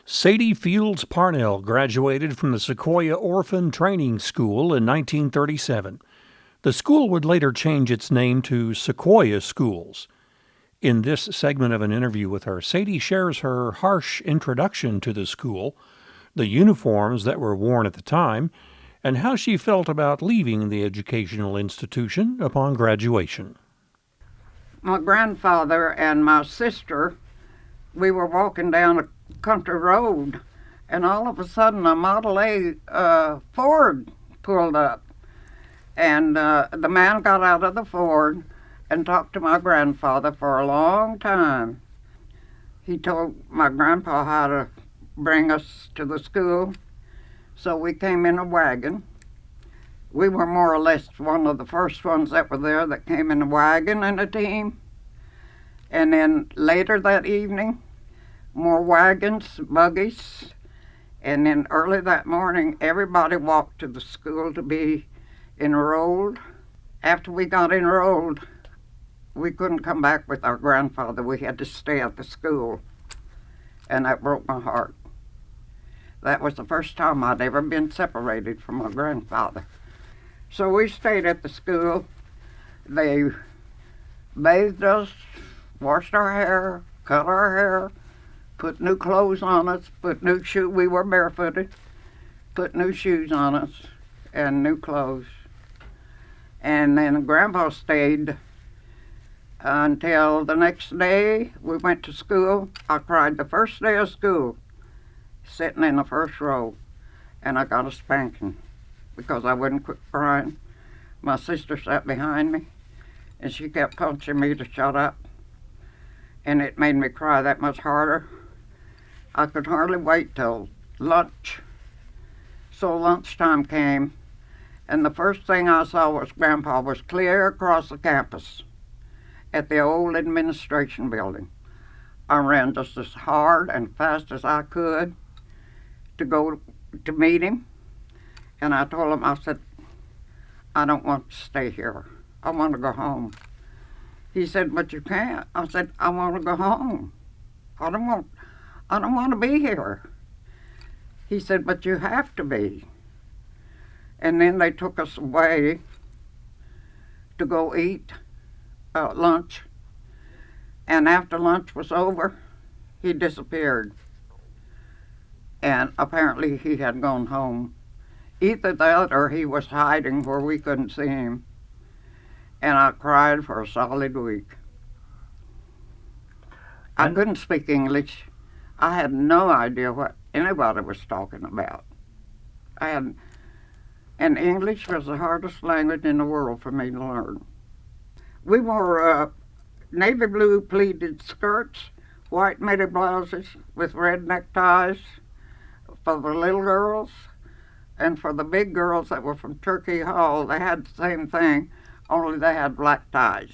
Sadie Fields Parnell graduated from the Sequoyah Orphan Training School in 1937. The school would later change its name to Sequoyah Schools. In this segment of an interview with her, Sadie shares her harsh introduction to the school, the uniforms that were worn at the time, and how she felt about leaving the educational institution upon graduation. My grandfather and my sister, we were walking down a country road, and all of a sudden a Model A Ford pulled up. And the man got out of the Ford and talked to my grandfather for a long time. He told my grandpa how to bring us to the school, so we came in a wagon. We were more or less one of the first ones that were there that came in a wagon and a team. And then later that evening, more wagons, buggies, and then early that morning, everybody walked to the school to be enrolled. After we got enrolled, we couldn't come back with our grandfather. We had to stay at the school, and that broke my heart. That was the first time I'd ever been separated from my grandfather. So we stayed at the school. They bathed us, washed our hair, cut our hair, put new clothes on us, put new shoes. We were barefooted. Put new shoes on us and new clothes. And then Grandpa stayed until the next day we went to school. I cried the first day of school, sitting in the first row, and I got a spanking because I wouldn't quit crying. My sister sat behind me, and she kept punching me to shut up, and it made me cry that much harder. I could hardly wait till lunch. So lunchtime came, and the first thing I saw was Grandpa was clear across the campus at the old administration building. I ran just as hard and fast as I could to go to meet him, and I told him, I said, I don't want to stay here. I want to go home. He said, but you can't. I said, I want to go home. I don't want to be here. He said, but you have to be. And then they took us away to go eat lunch. And after lunch was over, he disappeared. And apparently he had gone home. Either that or he was hiding where we couldn't see him. And I cried for a solid week. I couldn't speak English. I had no idea what anybody was talking about. And English was the hardest language in the world for me to learn. We wore navy blue pleated skirts, white midi blouses with red neckties for the little girls, and for the big girls that were from Cherokee Hall, they had the same thing, only they had black ties.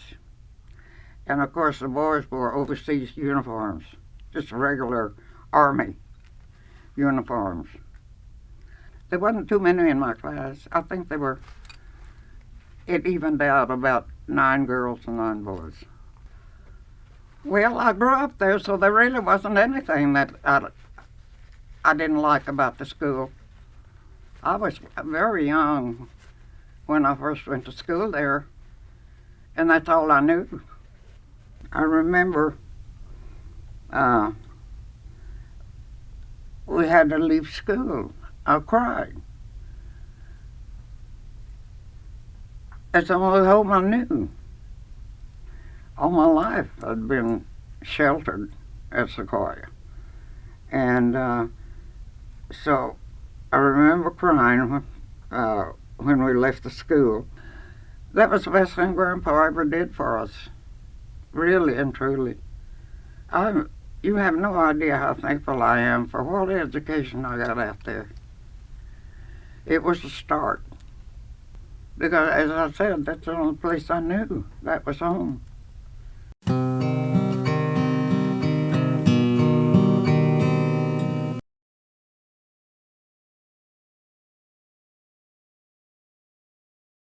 And of course the boys wore overseas uniforms, just regular Army uniforms. There wasn't too many in my class. I think it evened out about 9 girls and 9 boys. Well, I grew up there, so there really wasn't anything that I didn't like about the school. I was very young when I first went to school there, and that's all I knew. I remember we had to leave school. I cried. That's the only home I knew. All my life I'd been sheltered at Sequoyah. And so I remember crying when we left the school. That was the best thing Grandpa ever did for us, really and truly. You have no idea how thankful I am for what education I got out there. It was a start. Because, as I said, that's the only place I knew. That was home.